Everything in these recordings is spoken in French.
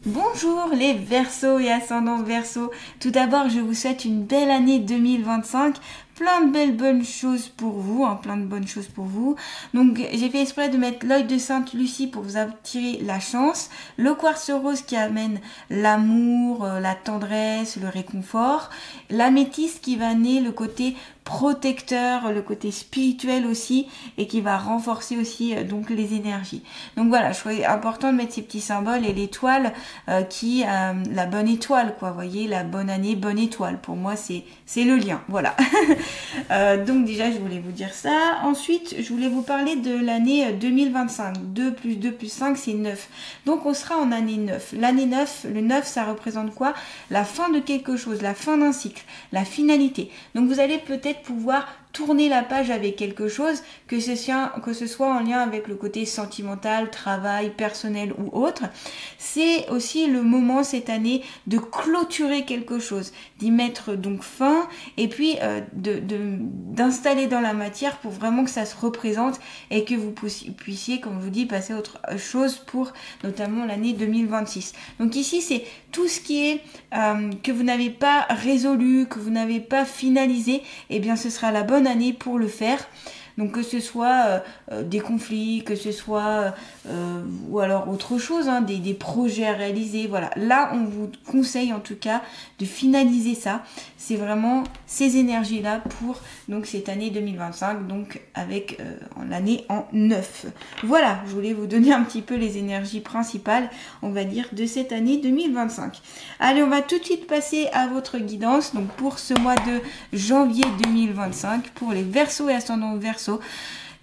Bonjour les Verseaux et ascendants Verseaux. Tout d'abord, je vous souhaite une belle année 2025. Plein de belles bonnes choses pour vous, plein de bonnes choses pour vous. Donc j'ai fait exprès de mettre l'œil de Sainte Lucie pour vous attirer la chance, le quartz rose qui amène l'amour, la tendresse, le réconfort, l'améthyste qui va amener le côté protecteur, le côté spirituel aussi, et qui va renforcer aussi donc les énergies. Donc voilà, je trouvais important de mettre ces petits symboles et l'étoile la bonne étoile, quoi. Vous voyez, la bonne année, bonne étoile. Pour moi, c'est le lien. Voilà. Donc déjà, je voulais vous dire ça. Ensuite, je voulais vous parler de l'année 2025. 2 plus 2 plus 5, c'est 9. Donc on sera en année 9. L'année 9, le 9, ça représente quoi? La fin de quelque chose, la fin d'un cycle, la finalité. Donc vous allez peut-être pouvoir tourner la page avec quelque chose, que ce soit en lien avec le côté sentimental, travail, personnel ou autre. C'est aussi le moment cette année de clôturer quelque chose, d'y mettre donc fin et puis d'installer dans la matière pour vraiment que ça se représente et que vous puissiez, comme je vous dis, passer à autre chose pour notamment l'année 2026. Donc ici, c'est tout ce qui est que vous n'avez pas résolu, que vous n'avez pas finalisé, eh bien ce sera la bonne année pour le faire. Donc que ce soit des conflits, que ce soit ou alors autre chose, des projets à réaliser. Voilà, là on vous conseille en tout cas de finaliser ça. C'est vraiment ces énergies-là pour donc cette année 2025, donc avec l'année en 9. Voilà, je voulais vous donner un petit peu les énergies principales, on va dire, de cette année 2025. Allez, on va tout de suite passer à votre guidance. Donc pour ce mois de janvier 2025, pour les Verseaux et ascendants Verseaux,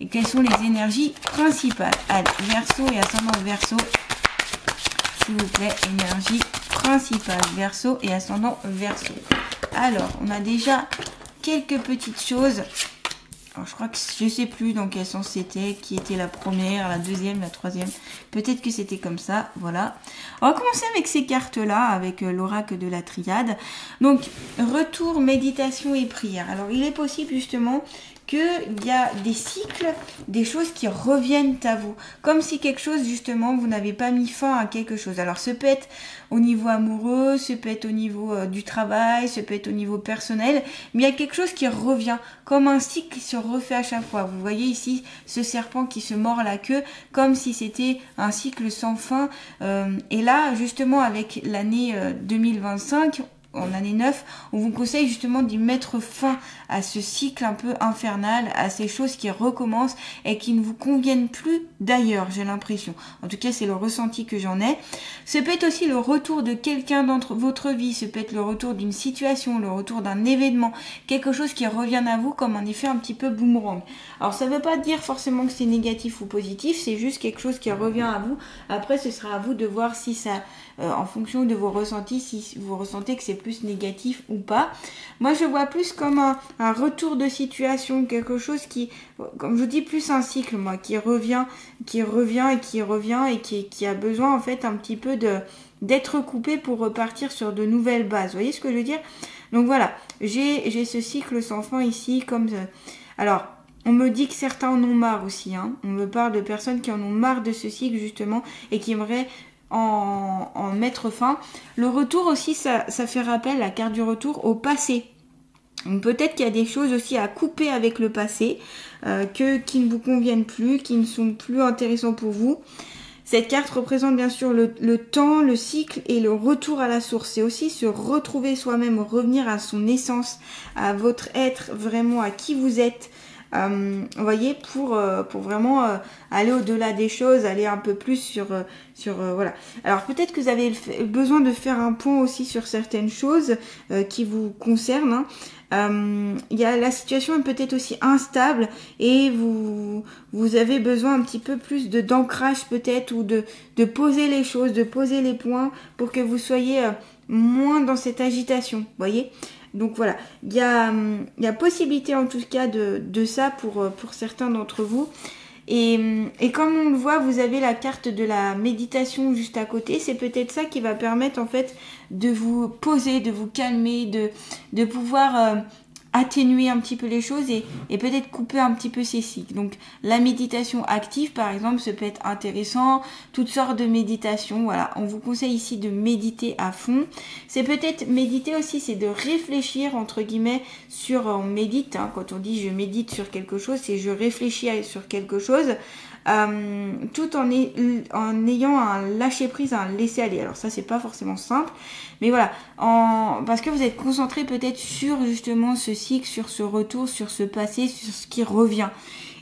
et quelles sont les énergies principales? Allez, Verseaux et ascendants Verseaux, s'il vous plaît, énergie principale, Verseaux et ascendant Verseaux. Alors, on a déjà quelques petites choses. Alors, je crois que je sais plus dans quel sens c'était, qui était la première, la deuxième, la troisième. Peut-être que c'était comme ça, voilà. On va commencer avec ces cartes-là, avec l'oracle de la triade. Donc, retour, méditation et prière. Alors, il est possible justement qu'il y a des cycles, des choses qui reviennent à vous. Comme si quelque chose, justement, vous n'avez pas mis fin à quelque chose. Alors, ce peut être au niveau amoureux, ce peut être au niveau du travail, ce peut être au niveau personnel, mais il y a quelque chose qui revient, comme un cycle qui se refait à chaque fois. Vous voyez ici ce serpent qui se mord la queue, comme si c'était un cycle sans fin. Et là, justement, avec l'année 2025, en année 9, on vous conseille justement d'y mettre fin à ce cycle un peu infernal, à ces choses qui recommencent et qui ne vous conviennent plus d'ailleurs, j'ai l'impression. En tout cas, c'est le ressenti que j'en ai. Ce peut être aussi le retour de quelqu'un dans votre vie, ce peut être le retour d'une situation, le retour d'un événement, quelque chose qui revient à vous comme un effet un petit peu boomerang. Alors, ça ne veut pas dire forcément que c'est négatif ou positif, c'est juste quelque chose qui revient à vous. Après, ce sera à vous de voir si ça, en fonction de vos ressentis, si vous ressentez que c'est plus négatif ou pas. Moi, je vois plus comme un retour de situation, quelque chose qui, comme je vous dis, plus un cycle, moi, qui revient et qui a besoin, en fait, un petit peu d'être coupé pour repartir sur de nouvelles bases. Vous voyez ce que je veux dire? Donc voilà, j'ai ce cycle sans fin ici, comme ça. Alors, on me dit que certains en ont marre aussi, On me parle de personnes qui en ont marre de ce cycle, justement, et qui aimeraient en mettre fin. Le retour aussi, ça fait rappel, la carte du retour, au passé. Donc peut-être qu'il y a des choses aussi à couper avec le passé, qui ne vous conviennent plus, qui ne sont plus intéressants pour vous. Cette carte représente bien sûr le temps, le cycle et le retour à la source. C'est aussi se retrouver soi-même, revenir à son essence, à votre être, vraiment à qui vous êtes. Vous voyez, pour vraiment aller au-delà des choses, aller un peu plus sur voilà. Alors peut-être que vous avez besoin de faire un point aussi sur certaines choses qui vous concernent. La situation est peut-être aussi instable et vous avez besoin un petit peu plus d'ancrage peut-être, ou de poser les choses, de poser les points pour que vous soyez moins dans cette agitation, vous voyez. Donc voilà, il y a possibilité en tout cas de ça pour certains d'entre vous. Et comme on le voit, vous avez la carte de la méditation juste à côté. C'est peut-être ça qui va permettre en fait de vous poser, de vous calmer, de pouvoir atténuer un petit peu les choses et peut-être couper un petit peu ces cycles. Donc la méditation active par exemple, ça peut être intéressant, toutes sortes de méditations, voilà, on vous conseille ici de méditer à fond. C'est peut-être méditer aussi, c'est de réfléchir entre guillemets sur, on médite, hein, quand on dit je médite sur quelque chose, c'est je réfléchis sur quelque chose, tout en ayant un lâcher prise, un laisser aller. Alors ça c'est pas forcément simple, mais voilà, parce que vous êtes concentré peut-être sur justement ce cycle, sur ce retour, sur ce passé, sur ce qui revient.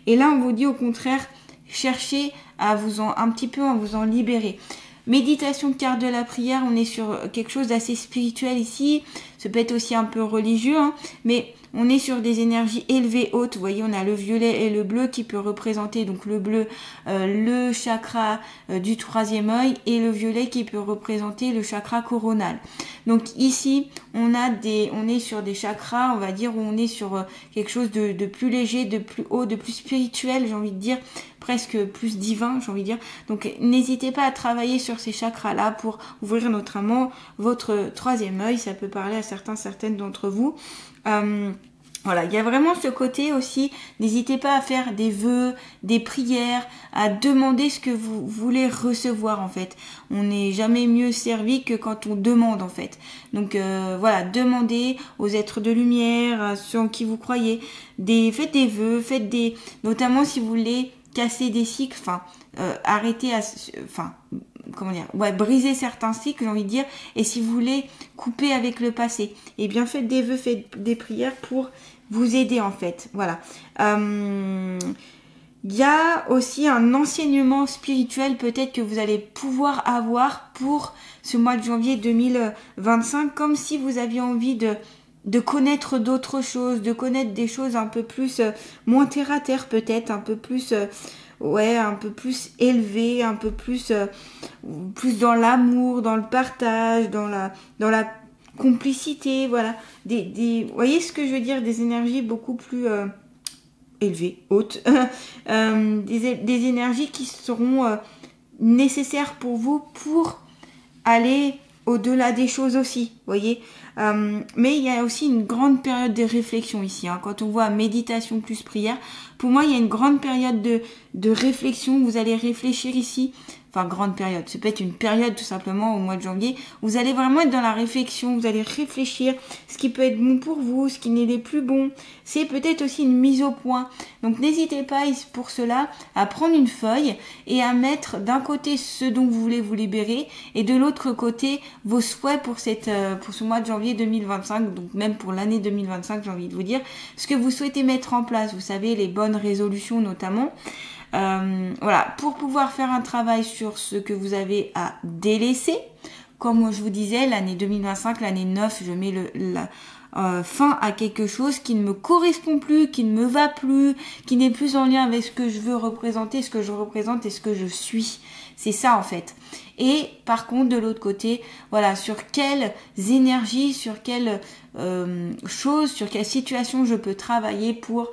Et là on vous dit au contraire, cherchez à un petit peu à vous en libérer. Méditation, carte de la prière, on est sur quelque chose d'assez spirituel ici. Ça peut être aussi un peu religieux, hein, mais on est sur des énergies élevées, hautes. Vous voyez, on a le violet et le bleu qui peut représenter, donc le bleu, le chakra du troisième œil, et le violet qui peut représenter le chakra coronal. Donc ici, on est sur des chakras, on va dire, où on est sur quelque chose de plus léger, de plus haut, de plus spirituel, j'ai envie de dire, presque plus divin, j'ai envie de dire. Donc n'hésitez pas à travailler sur ces chakras-là pour ouvrir notamment votre troisième œil. Ça peut parler à certaines d'entre vous. Voilà, il y a vraiment ce côté aussi, n'hésitez pas à faire des vœux, des prières, à demander ce que vous voulez recevoir en fait. On n'est jamais mieux servi que quand on demande en fait. Donc voilà, demandez aux êtres de lumière, à ceux en qui vous croyez, faites des vœux, notamment si vous voulez casser des cycles, briser certains cycles, j'ai envie de dire, et si vous voulez couper avec le passé, eh bien faites des vœux, faites des prières pour vous aider en fait, voilà. Il y a aussi un enseignement spirituel peut-être que vous allez pouvoir avoir pour ce mois de janvier 2025, comme si vous aviez envie de connaître d'autres choses, de connaître des choses un peu plus moins terre à terre peut-être, un peu plus un peu plus élevées, un peu plus dans l'amour, dans le partage, dans la complicité, voilà, vous voyez ce que je veux dire, des énergies beaucoup plus élevées, hautes, des énergies qui seront nécessaires pour vous pour aller au-delà des choses aussi, vous voyez. Mais il y a aussi une grande période de réflexion ici, hein. Quand on voit méditation plus prière, pour moi il y a une grande période de réflexion, vous allez réfléchir ici, enfin grande période, ça peut être une période tout simplement au mois de janvier, vous allez vraiment être dans la réflexion, vous allez réfléchir ce qui peut être bon pour vous, ce qui n'est plus bon, c'est peut-être aussi une mise au point. Donc n'hésitez pas pour cela à prendre une feuille et à mettre d'un côté ce dont vous voulez vous libérer et de l'autre côté vos souhaits pour ce mois de janvier 2025, donc même pour l'année 2025, j'ai envie de vous dire, ce que vous souhaitez mettre en place, vous savez, les bonnes résolutions notamment. Voilà, pour pouvoir faire un travail sur ce que vous avez à délaisser, comme je vous disais, l'année 2025, l'année 9, je mets fin à quelque chose qui ne me correspond plus, qui ne me va plus, qui n'est plus en lien avec ce que je veux représenter, ce que je représente et ce que je suis. C'est ça en fait. Et par contre, de l'autre côté, voilà, sur quelles énergies, sur quelles choses, sur quelles situations je peux travailler pour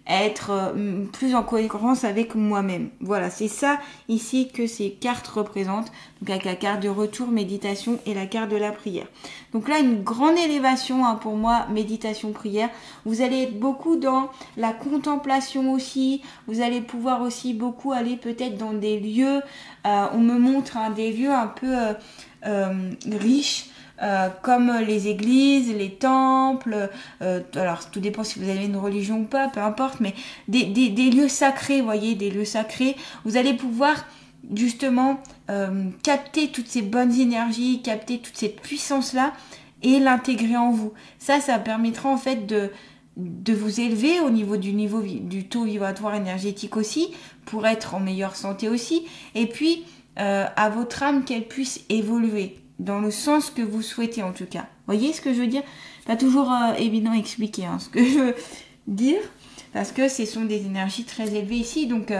être plus en cohérence avec moi-même. Voilà, c'est ça ici que ces cartes représentent. Donc avec la carte de retour, méditation et la carte de la prière. Donc là, une grande élévation pour moi, méditation, prière. Vous allez être beaucoup dans la contemplation aussi. Vous allez pouvoir aussi beaucoup aller peut-être dans des lieux, on me montre des lieux un peu riches, comme les églises, les temples, alors tout dépend si vous avez une religion ou pas, peu importe, mais des lieux sacrés, vous voyez, des lieux sacrés, vous allez pouvoir justement capter toutes ces bonnes énergies, capter toute cette puissance-là et l'intégrer en vous. Ça permettra en fait de vous élever au niveau du taux vibratoire énergétique aussi, pour être en meilleure santé aussi, et puis à votre âme qu'elle puisse évoluer dans le sens que vous souhaitez en tout cas. Voyez ce que je veux dire? Pas toujours évident à expliquer ce que je veux dire, parce que ce sont des énergies très élevées ici, donc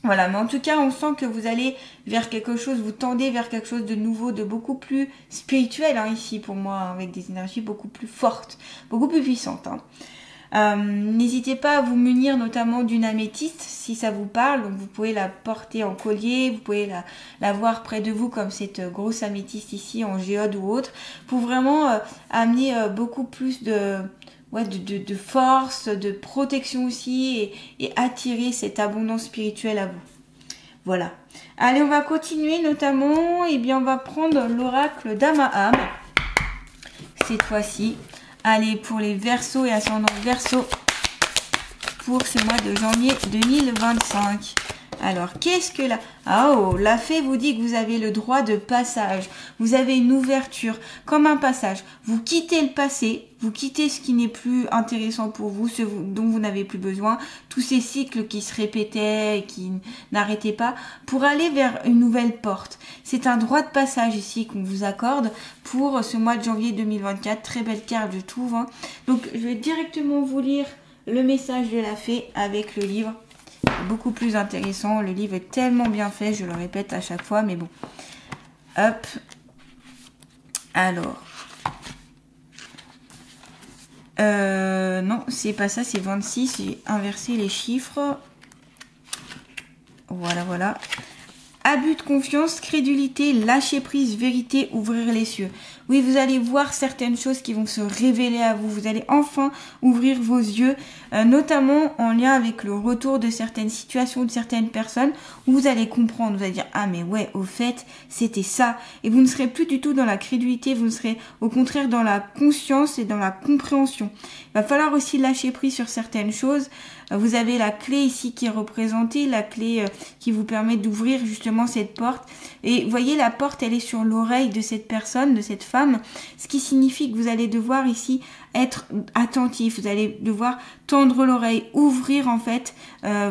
voilà, mais en tout cas on sent que vous allez vers quelque chose, vous tendez vers quelque chose de nouveau, de beaucoup plus spirituel ici pour moi, avec des énergies beaucoup plus fortes, beaucoup plus puissantes. N'hésitez pas à vous munir notamment d'une améthyste si ça vous parle, donc vous pouvez la porter en collier, vous pouvez la voir près de vous comme cette grosse améthyste ici en géode ou autre, pour vraiment amener beaucoup plus de ouais, de force, de protection aussi et attirer cette abondance spirituelle à vous. Voilà. Allez, on va continuer notamment, eh bien, on va prendre l'oracle d'Amaham. Cette fois-ci. Allez, pour les Verseaux et ascendants Verseaux pour ce mois de janvier 2025. Alors, qu'est-ce que là? Oh, la fée vous dit que vous avez le droit de passage. Vous avez une ouverture, comme un passage. Vous quittez le passé, vous quittez ce qui n'est plus intéressant pour vous, ce dont vous n'avez plus besoin, tous ces cycles qui se répétaient et qui n'arrêtaient pas, pour aller vers une nouvelle porte. C'est un droit de passage ici qu'on vous accorde pour ce mois de janvier 2024. Très belle carte, je trouve. Hein. Donc, je vais directement vous lire le message de la fée avec le livre. Beaucoup plus intéressant. Le livre est tellement bien fait, je le répète à chaque fois, mais bon. Hop. Alors. Non, c'est pas ça, c'est 26. J'ai inversé les chiffres. Voilà, voilà. Abus de confiance, crédulité, lâcher prise, vérité, ouvrir les cieux. Oui, vous allez voir certaines choses qui vont se révéler à vous. Vous allez enfin ouvrir vos yeux, notamment en lien avec le retour de certaines situations, de certaines personnes, où vous allez comprendre, vous allez dire « Ah mais ouais, au fait, c'était ça ». Et vous ne serez plus du tout dans la crédulité, vous serez au contraire dans la conscience et dans la compréhension. Il va falloir aussi lâcher prise sur certaines choses. Vous avez la clé ici qui est représentée, la clé qui vous permet d'ouvrir justement cette porte. Et vous voyez, la porte, elle est sur l'oreille de cette personne, de cette femme, ce qui signifie que vous allez devoir ici être attentif, vous allez devoir tendre l'oreille, ouvrir en fait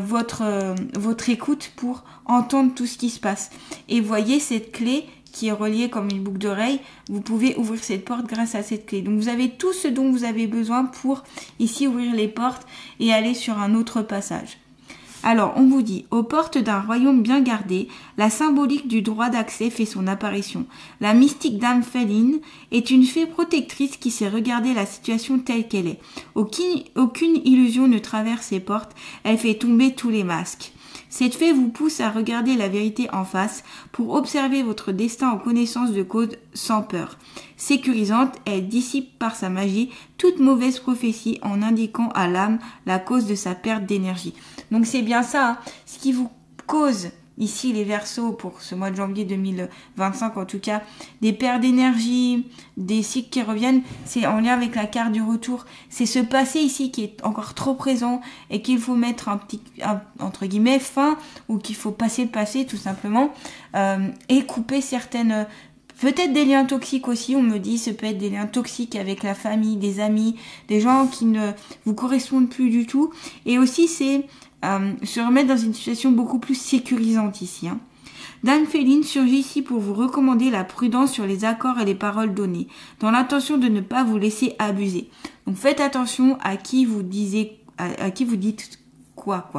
votre écoute pour entendre tout ce qui se passe. Et voyez cette clé qui est reliée comme une boucle d'oreille, vous pouvez ouvrir cette porte grâce à cette clé. Donc vous avez tout ce dont vous avez besoin pour ici ouvrir les portes et aller sur un autre passage. Alors, on vous dit, aux portes d'un royaume bien gardé, la symbolique du droit d'accès fait son apparition. La mystique dame féline est une fée protectrice qui sait regarder la situation telle qu'elle est. Aucune illusion ne traverse ses portes, elle fait tomber tous les masques. Cette fée vous pousse à regarder la vérité en face pour observer votre destin en connaissance de cause sans peur. Sécurisante, elle dissipe par sa magie toute mauvaise prophétie en indiquant à l'âme la cause de sa perte d'énergie. Donc c'est bien ça, hein, ce qui vous cause ici les Verseaux pour ce mois de janvier 2025 en tout cas, des pertes d'énergie, des cycles qui reviennent, c'est en lien avec la carte du retour. C'est ce passé ici qui est encore trop présent et qu'il faut mettre entre guillemets fin, ou qu'il faut passer le passé tout simplement et couper certaines... Peut-être des liens toxiques aussi, on me dit, ça peut être des liens toxiques avec la famille, des amis, des gens qui ne vous correspondent plus du tout. Et aussi c'est se remettre dans une situation beaucoup plus sécurisante ici. Hein. Dame Féline surgit ici pour vous recommander la prudence sur les accords et les paroles données, dans l'intention de ne pas vous laisser abuser. Donc faites attention à qui vous dites quoi.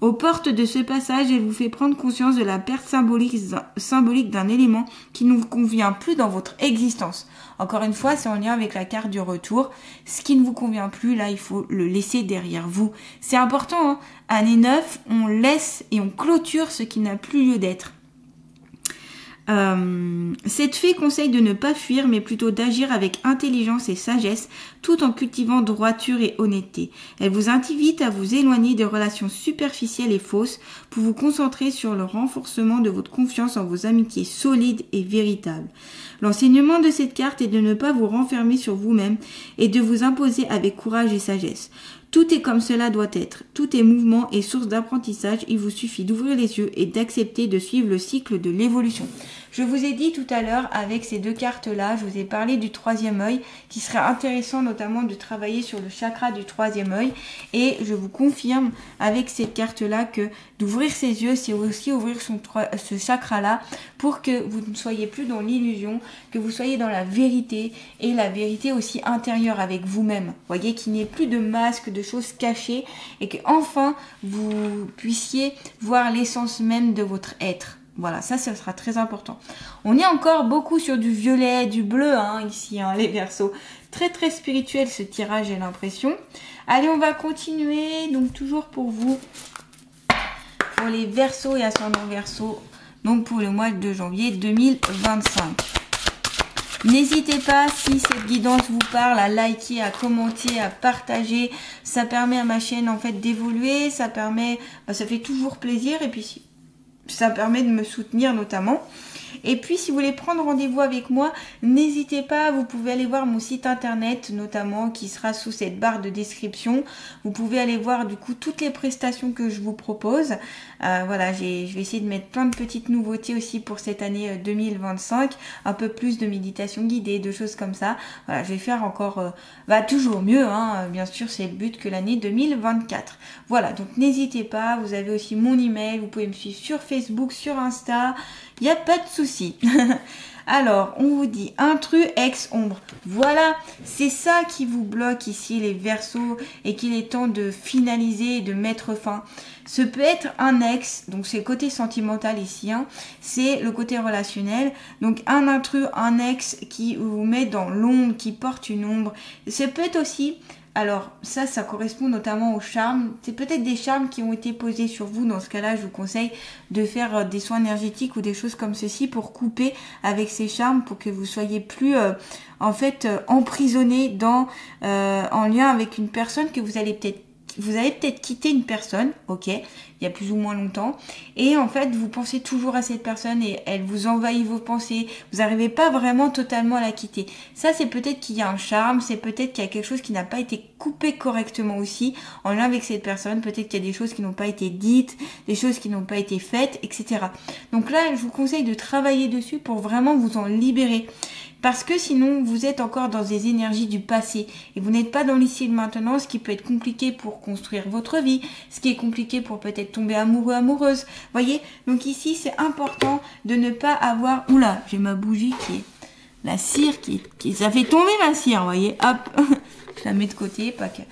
Aux portes de ce passage, elle vous fait prendre conscience de la perte symbolique d'un élément qui ne vous convient plus dans votre existence. Encore une fois, c'est en lien avec la carte du retour. Ce qui ne vous convient plus, là, il faut le laisser derrière vous. C'est important, hein. Année 9, on laisse et on clôture ce qui n'a plus lieu d'être. Cette fée conseille de ne pas fuir, mais plutôt d'agir avec intelligence et sagesse, tout en cultivant droiture et honnêteté. Elle vous invite à vous éloigner des relations superficielles et fausses pour vous concentrer sur le renforcement de votre confiance en vos amitiés solides et véritables. L'enseignement de cette carte est de ne pas vous renfermer sur vous-même et de vous imposer avec courage et sagesse. Tout est comme cela doit être. Tout est mouvement et source d'apprentissage. Il vous suffit d'ouvrir les yeux et d'accepter de suivre le cycle de l'évolution. Je vous ai dit tout à l'heure, avec ces deux cartes-là, je vous ai parlé du troisième œil, qui serait intéressant notamment de travailler sur le chakra du troisième œil. Et je vous confirme avec cette carte-là que d'ouvrir ses yeux, c'est aussi ouvrir ce chakra-là pour que vous ne soyez plus dans l'illusion, que vous soyez dans la vérité et la vérité aussi intérieure avec vous-même. Voyez, qu'il n'y ait plus de masque, de choses cachées et que enfin vous puissiez voir l'essence même de votre être. Voilà, ça sera très important. On est encore beaucoup sur du violet, du bleu, hein, ici, hein, les Verseaux. Très très spirituel ce tirage, j'ai l'impression. Allez, on va continuer. Donc toujours pour vous, pour les Verseaux et ascendants Verseaux, donc pour le mois de janvier 2025. N'hésitez pas, si cette guidance vous parle, à liker, à commenter, à partager. Ça permet à ma chaîne en fait d'évoluer, ça permet, ça fait toujours plaisir et puis ça permet de me soutenir notamment. Et puis si vous voulez prendre rendez-vous avec moi, n'hésitez pas, vous pouvez aller voir mon site internet notamment qui sera sous cette barre de description. Vous pouvez aller voir du coup toutes les prestations que je vous propose. Voilà, je vais essayer de mettre plein de petites nouveautés aussi pour cette année 2025, un peu plus de méditation guidée, de choses comme ça. Voilà, je vais faire encore toujours mieux, hein, bien sûr, c'est le but que l'année 2024. Voilà, donc n'hésitez pas, vous avez aussi mon email, vous pouvez me suivre sur Facebook, sur Insta. Il n'y a pas de souci. Alors, on vous dit intrus ex ombre. Voilà, c'est ça qui vous bloque ici les Verseaux et qu'il est temps de finaliser et de mettre fin. Ce peut être un ex, donc c'est le côté sentimental ici, hein, c'est le côté relationnel. Donc un intrus, un ex qui vous met dans l'ombre, qui porte une ombre. Ce peut être aussi... Alors ça correspond notamment aux charmes. C'est peut-être des charmes qui ont été posés sur vous. Dans ce cas-là, je vous conseille de faire des soins énergétiques ou des choses comme ceci pour couper avec ces charmes, pour que vous soyez plus emprisonné en lien avec une personne que vous allez peut-être quitter une personne, ok, il y a plus ou moins longtemps, et en fait vous pensez toujours à cette personne et elle vous envahit vos pensées, vous n'arrivez pas vraiment totalement à la quitter. Ça c'est peut-être qu'il y a un charme, c'est peut-être qu'il y a quelque chose qui n'a pas été coupé correctement aussi en lien avec cette personne, peut-être qu'il y a des choses qui n'ont pas été dites, des choses qui n'ont pas été faites, etc. Donc là je vous conseille de travailler dessus pour vraiment vous en libérer. Parce que sinon, vous êtes encore dans des énergies du passé et vous n'êtes pas dans l'ici et le maintenant, ce qui peut être compliqué pour construire votre vie, ce qui est compliqué pour peut-être tomber amoureux, amoureuse. Voyez? Donc ici, c'est important de ne pas avoir... Oula, j'ai ma bougie qui est... La cire qui... Ça fait tomber ma cire, voyez? Hop, je la mets de côté, pas que...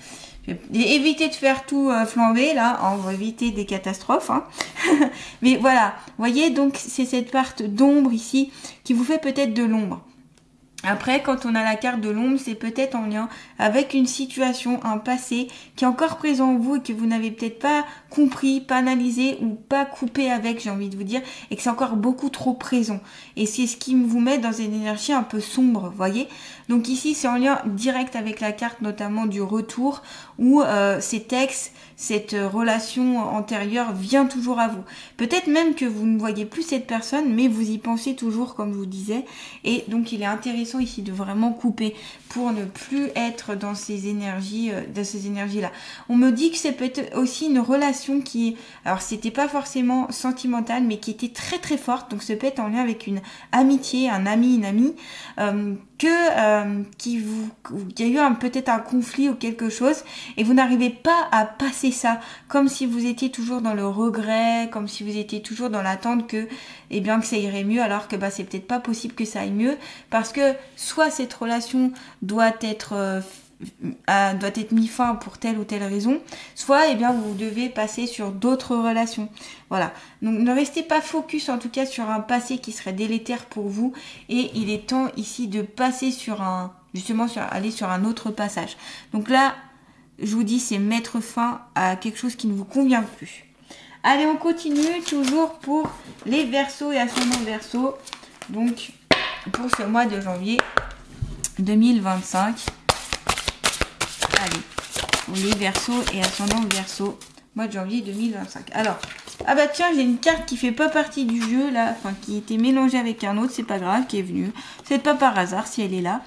Éviter de faire tout flamber là, on va éviter des catastrophes, hein. Mais voilà, voyez, donc c'est cette part d'ombre ici qui vous fait peut-être de l'ombre. Après, quand on a la carte de l'ombre, c'est peut-être en lien avec une situation, un passé qui est encore présent en vous et que vous n'avez peut-être pas compris, pas analysé ou pas coupé avec, j'ai envie de vous dire, et que c'est encore beaucoup trop présent. Et c'est ce qui vous met dans une énergie un peu sombre, voyez. Donc ici, c'est en lien direct avec la carte notamment du retour où cet ex, cette relation antérieure vient toujours à vous. Peut-être même que vous ne voyez plus cette personne, mais vous y pensez toujours, comme je vous disais. Et donc, il est intéressant ici de vraiment couper pour ne plus être dans ces énergies, là. On me dit que c'est peut-être aussi une relation qui, alors c'était pas forcément sentimentale, mais qui était très très forte. Donc, ça peut être en lien avec une amitié, un ami, une amie, qu'il y a eu peut-être un conflit ou quelque chose et vous n'arrivez pas à passer ça, comme si vous étiez toujours dans le regret, comme si vous étiez toujours dans l'attente que ça irait mieux, alors que c'est peut-être pas possible que ça aille mieux, parce que soit cette relation doit être mis fin pour telle ou telle raison, soit vous devez passer sur d'autres relations. Voilà. Donc ne restez pas focus en tout cas sur un passé qui serait délétère pour vous, et il est temps ici de passer aller sur un autre passage. Donc là, je vous dis, c'est mettre fin à quelque chose qui ne vous convient plus. Allez, on continue toujours pour les Verseaux et ascendants Verseaux. Donc pour ce mois de janvier 2025. Allez, pour les Verseaux et ascendants Verseaux, mois de janvier 2025. Alors, tiens, j'ai une carte qui fait pas partie du jeu là, qui était mélangée avec un autre, c'est pas grave, qui est venue. C'est pas par hasard si elle est là.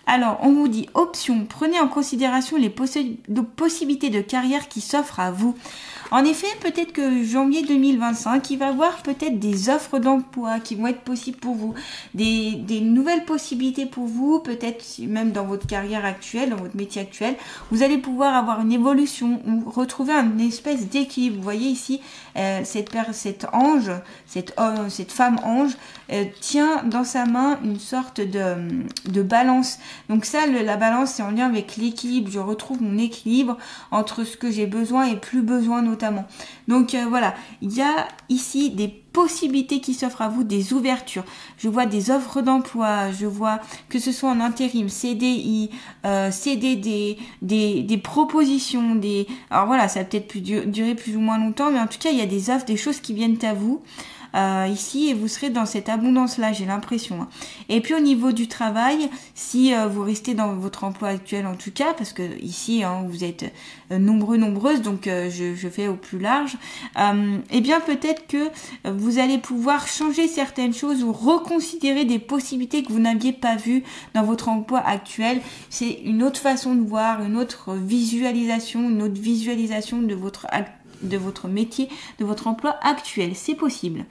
Alors, on vous dit option, prenez en considération les possibilités de carrière qui s'offrent à vous. En effet, peut-être que janvier 2025, il va y avoir peut-être des offres d'emploi qui vont être possibles pour vous, des nouvelles possibilités pour vous, peut-être même dans votre carrière actuelle, dans votre métier actuel, vous allez pouvoir avoir une évolution ou retrouver une espèce d'équilibre. Vous voyez ici, cette femme ange tient dans sa main une sorte de balance. Donc ça, la balance, c'est en lien avec l'équilibre. Je retrouve mon équilibre entre ce que j'ai besoin et plus besoin notamment. Donc voilà, il y a ici des possibilités qui s'offrent à vous, des ouvertures. Je vois des offres d'emploi, je vois que ce soit en intérim, CDI, CDD, des propositions, alors voilà, ça va peut-être durer plus ou moins longtemps, mais en tout cas, il y a des offres, des choses qui viennent à vous. ici et vous serez dans cette abondance-là, j'ai l'impression. Hein. Et puis au niveau du travail, si vous restez dans votre emploi actuel en tout cas, parce que ici hein, vous êtes nombreuses, donc je fais au plus large, eh bien peut-être que vous allez pouvoir changer certaines choses ou reconsidérer des possibilités que vous n'aviez pas vues dans votre emploi actuel. C'est une autre façon de voir, une autre visualisation de votre métier, de votre emploi actuel. C'est possible.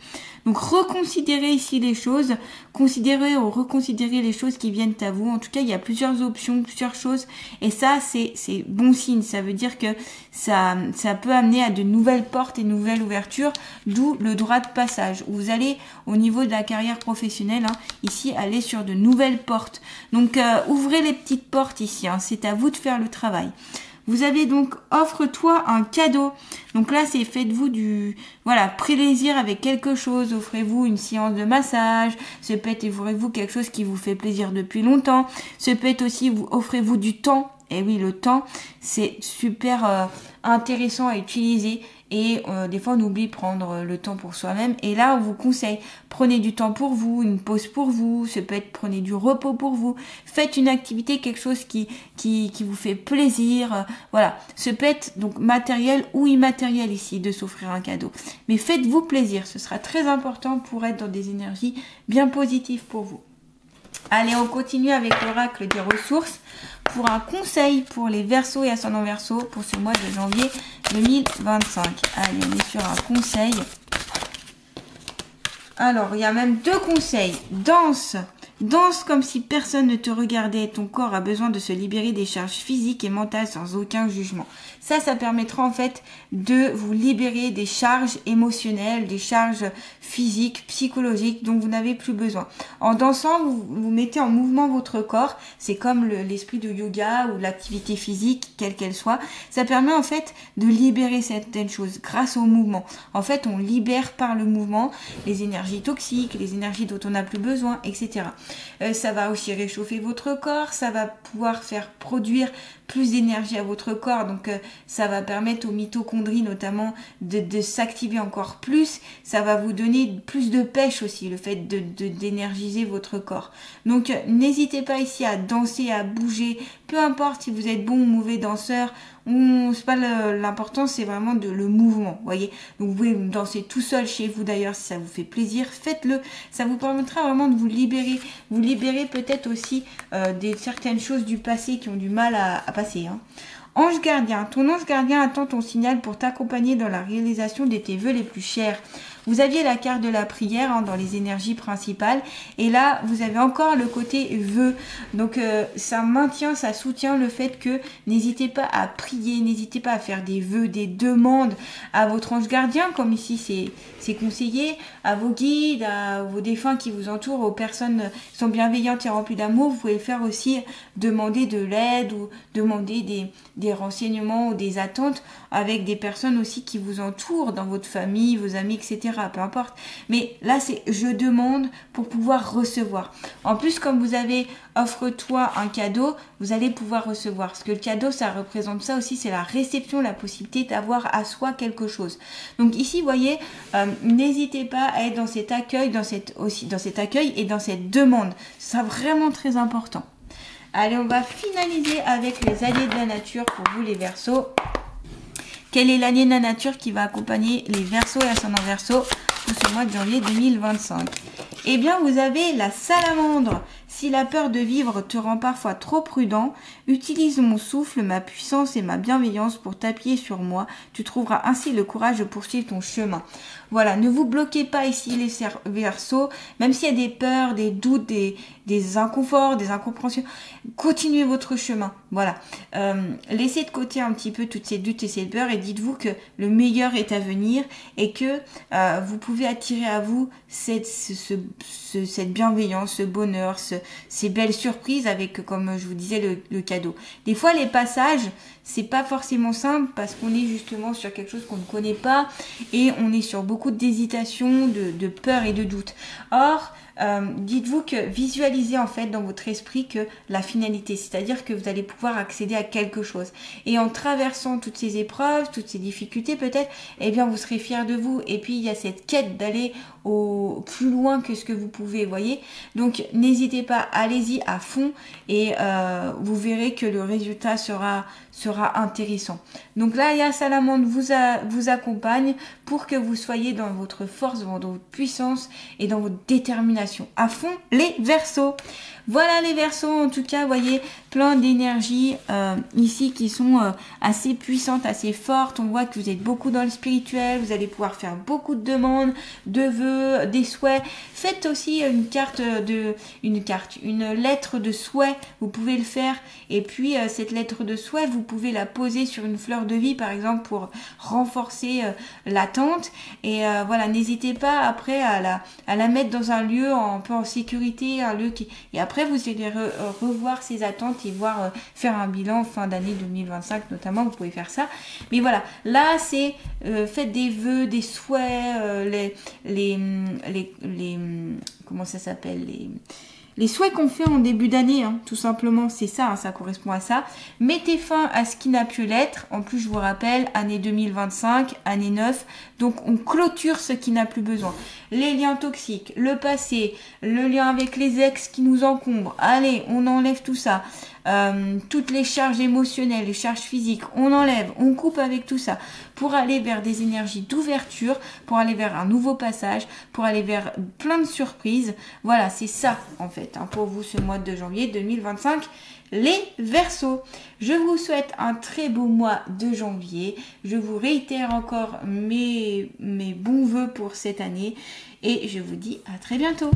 Donc reconsidérez ici les choses, considérez ou reconsidérez les choses qui viennent à vous. En tout cas, il y a plusieurs options, plusieurs choses. Et ça, c'est bon signe. Ça veut dire que ça peut amener à de nouvelles portes et de nouvelles ouvertures, d'où le droit de passage. Vous allez, au niveau de la carrière professionnelle, hein, ici, aller sur de nouvelles portes. Donc, ouvrez les petites portes ici. Hein, c'est à vous de faire le travail. Vous avez donc offre-toi un cadeau. Donc là, c'est faites-vous plaisir avec quelque chose. Offrez-vous une séance de massage. Ça peut être offrez-vous quelque chose qui vous fait plaisir depuis longtemps. Ça peut être aussi offrez-vous du temps. Et oui, le temps, c'est super intéressant à utiliser. Et des fois, on oublie de prendre le temps pour soi-même. Et là, on vous conseille, prenez du temps pour vous, une pause pour vous. Ça peut être prenez du repos pour vous. Faites une activité, quelque chose qui vous fait plaisir. Voilà. Ça peut être donc matériel ou immatériel ici de s'offrir un cadeau. Mais faites-vous plaisir. Ce sera très important pour être dans des énergies bien positives pour vous. Allez, on continue avec l'oracle des ressources pour un conseil pour les Verseaux et ascendants Verseaux pour ce mois de janvier 2025. Allez, on est sur un conseil. Alors, il y a même 2 conseils. Danse. Danse comme si personne ne te regardait. Ton corps a besoin de se libérer des charges physiques et mentales sans aucun jugement. Ça permettra en fait de vous libérer des charges émotionnelles, des charges physiques, psychologiques dont vous n'avez plus besoin. En dansant, vous mettez en mouvement votre corps. C'est comme l'esprit de yoga ou l'activité physique, quelle qu'elle soit. Ça permet en fait de libérer certaines choses grâce au mouvement. En fait, on libère par le mouvement les énergies toxiques, les énergies dont on n'a plus besoin, etc. Ça va aussi réchauffer votre corps, ça va pouvoir faire produire plus d'énergie à votre corps, donc ça va permettre aux mitochondries notamment de s'activer encore plus, ça va vous donner plus de pêche aussi, le fait d'énergiser votre corps. Donc n'hésitez pas ici à danser, à bouger, peu importe si vous êtes bon ou mauvais danseur, c'est pas l'important, c'est vraiment le mouvement, voyez. Donc vous pouvez danser tout seul chez vous d'ailleurs si ça vous fait plaisir, faites-le, ça vous permettra vraiment de vous libérer peut-être aussi certaines choses du passé qui ont du mal à passer. Hein. Ange gardien, ton ange gardien attend ton signal pour t'accompagner dans la réalisation de tes vœux les plus chers. Vous aviez la carte de la prière hein, dans les énergies principales et là vous avez encore le côté vœux. Donc ça maintient, ça soutient le fait que n'hésitez pas à prier, n'hésitez pas à faire des vœux, des demandes à votre ange gardien comme ici c'est conseillé, à vos guides, à vos défunts qui vous entourent, aux personnes qui sont bienveillantes et remplies d'amour. Vous pouvez faire aussi demander de l'aide ou demander des renseignements ou des attentes avec des personnes aussi qui vous entourent dans votre famille, vos amis, etc. Peu importe. Mais là, c'est je demande pour pouvoir recevoir. En plus, comme vous avez offre-toi un cadeau, vous allez pouvoir recevoir. Parce que le cadeau, ça représente ça aussi, c'est la réception, la possibilité d'avoir à soi quelque chose. Donc ici, vous voyez, n'hésitez pas à être dans cet accueil, dans cet accueil et dans cette demande. C'est vraiment très important. Allez, on va finaliser avec les alliés de la nature pour vous les Verseaux. Quelle est l'année de la nature qui va accompagner les Verseaux et ascendants Verseaux pour ce mois de janvier 2025? Eh bien, vous avez la salamandre. Si la peur de vivre te rend parfois trop prudent, utilise mon souffle, ma puissance et ma bienveillance pour t'appuyer sur moi. Tu trouveras ainsi le courage de poursuivre ton chemin. Voilà, ne vous bloquez pas ici les Verseaux, même s'il y a des peurs, des doutes, des inconforts, des incompréhensions. Continuez votre chemin. Voilà. Laissez de côté un petit peu toutes ces doutes et ces peurs et dites-vous que le meilleur est à venir et que vous pouvez attirer à vous cette bienveillance, ce bonheur, ces belles surprises avec, comme je vous disais, le cadeau. Des fois, les passages, c'est pas forcément simple parce qu'on est justement sur quelque chose qu'on ne connaît pas et on est sur beaucoup d'hésitation, de peur et de doute. Or, dites-vous que visualisez en fait dans votre esprit que la finalité, c'est-à-dire que vous allez pouvoir accéder à quelque chose. Et en traversant toutes ces épreuves, toutes ces difficultés peut-être, eh bien vous serez fiers de vous. Et puis il y a cette quête d'aller au plus loin que ce que vous pouvez, voyez. Donc n'hésitez pas, allez-y à fond et vous verrez que le résultat sera intéressant. Donc là, Aya Salamandre vous accompagne pour que vous soyez dans votre force, dans votre puissance et dans votre détermination. À fond les Verseaux. Voilà les Verseaux, en tout cas, voyez, plein d'énergies ici qui sont assez puissantes, assez fortes. On voit que vous êtes beaucoup dans le spirituel, vous allez pouvoir faire beaucoup de demandes, de vœux, des souhaits. Faites aussi une lettre de souhait, vous pouvez le faire. Et puis cette lettre de souhait, vous pouvez la poser sur une fleur de vie, par exemple, pour renforcer l'attente. Et voilà, n'hésitez pas après à la mettre dans un lieu un peu en sécurité, un lieu qui... Et après, vous allez revoir ces attentes et voir faire un bilan fin d'année 2025 notamment, vous pouvez faire ça. Mais voilà, là c'est faites des vœux, des souhaits, comment ça s'appelle, les souhaits qu'on fait en début d'année, hein, tout simplement, c'est ça, hein, ça correspond à ça. Mettez fin à ce qui n'a pu l'être. En plus, je vous rappelle, année 2025, année 9. Donc, on clôture ce qui n'a plus besoin. Les liens toxiques, le passé, le lien avec les ex qui nous encombrent. Allez, on enlève tout ça. Toutes les charges émotionnelles, les charges physiques, on enlève, on coupe avec tout ça pour aller vers des énergies d'ouverture, pour aller vers un nouveau passage, pour aller vers plein de surprises. Voilà, c'est ça en fait, hein, pour vous ce mois de janvier 2025. Les Verseaux, je vous souhaite un très beau mois de janvier. Je vous réitère encore mes bons vœux pour cette année et je vous dis à très bientôt.